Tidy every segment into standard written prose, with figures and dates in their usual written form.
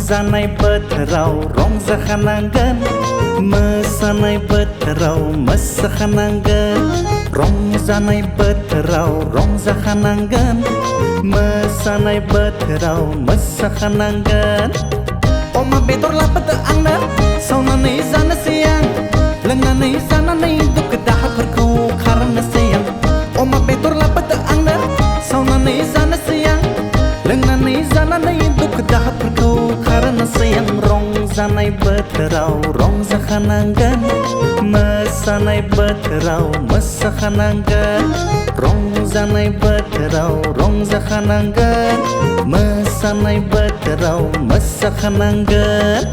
रंजानाय बोथोराव रंजाखानांगोन मोसानाय बोथोराव मोसाखानांगोन रंजानाय बोथोराव रंजाखानांगोन मोसानाय बोथोराव मोसाखानांगोन अमा बेदर लाबोदो आंनो सावनानै जानोसै आं लोंनानै जानानै दुखु दाहाफोरखौ खारहोनोसै आं अमा बेदर लाबोदो आंनो सावनानै जानोसै आं लोंनानै जानानै दुखु दाहाफोरखौ खारहोनोसै आं रंजानाय बोथोराव रंजाखानांगोन मोसानाय बोथोराव मोसाखानांगोन रंजानाय बोथोराव रंजाखानांगोन मोसानाय बोथोराव मोसाखानांगोन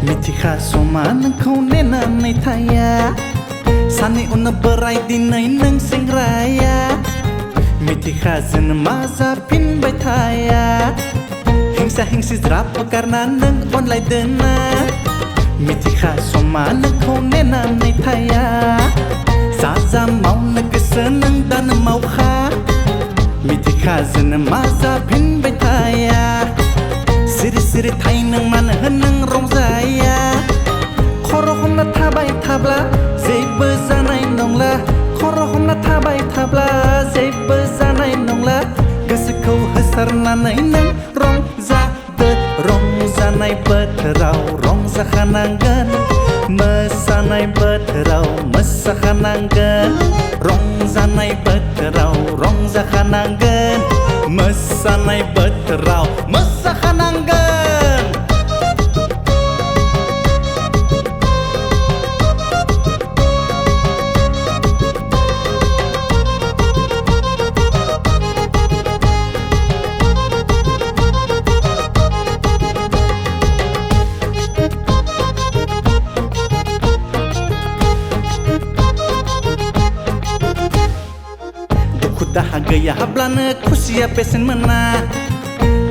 मिथिखा समा नोंखौ नेनानै थाया साननै उनाव बोराय दिनै नों सेंग्राया मिथिखा जोनोमा जाफिनबाय थाया हिंसा हिंसि ज्राब गारना नों अनलायदोना मिथिखा समा नोंखौ नेनानै थाया जा जा मावनो गोसो नों दानो मावखा मिथिखा जोनोमा जाफिनबाय थाया सिरि सिरि थायो नों मानो नों रंजाया खर' हमना थाबाय थाब्ला जेबो जानाय नंला खर' हमना थाबाय थाब्ला जेबो जानाय नंला गोसोखौ होसारनानै नों रंजादो रंजानाय बोथोराव रंजाखानांगोन मोसानाय बोथोराव मोसाखानांगोन रंजानाय बोथोराव रंजाखानांगोन मोसानाय बोथोराव मोसाखानांगोन दाहा गैयाब्लानो खुसिया बेसेन मोना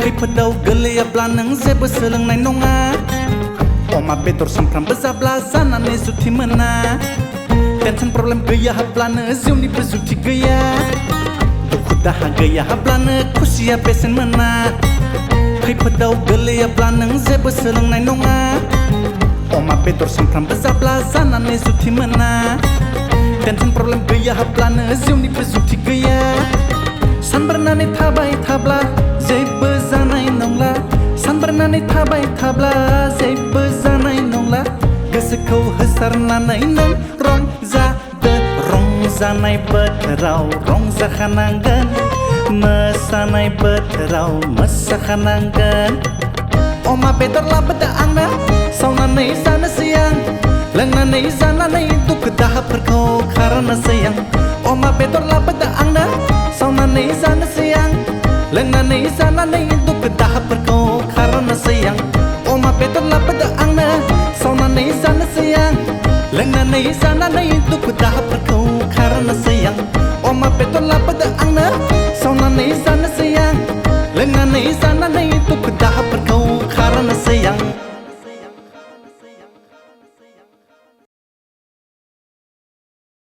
खैफोदाव गोलैयाब्ला नों जेबो सोलोंनाय नङा अमा बेदर सानफ्रामबो जाब्ला जानानै जुथि मोना टेनसन प्रब्लेम गैयाब्लानो जिउनिबो जुथि गैया दुखु दाहा गैयाब्लानो खुसिया बेसेन मोना खैफोदाव गोलैयाब्ला नों जेबो सोलोंनाय नङा अमा बेदर सानफ्रामबो जाब्ला जानानै जुथि मोना टेनसन प्रब्लेम गैयाब्लानो जिउनिबो जुथि गैया सानब्रनानै थाबाय थाब्ला जेबो जानाय नंला सानब्रनानै थाबाय थाब्ला जेबो जानाय नंला गोसोखौ होसारनानै नों रंजादो रंजानाय बोथोराव रंजाखानांगोन मोसानाय बोथोराव मोसाखानांगोन अमा बेदर लाबोदो आंनो सावनानै जानोसै आं लोंनानै जानानै दुखु दाहाफोरखौ खारहोनोसै आं अमा बेदर लाबोदो आंनो सावनानै जानोसै आं लोंनानै जानानै दुखु दाहाफोरखौ खारहोनोसै आं अमा बेदर लाबोदो आंनो सावनानै जानोसै आं लोंनानै जानानै दुखु दाहाफोरखौ खारहोनोसै आं अमा बेदर लाबोदो आंनो सावनानै जानोसै आं लोंनानै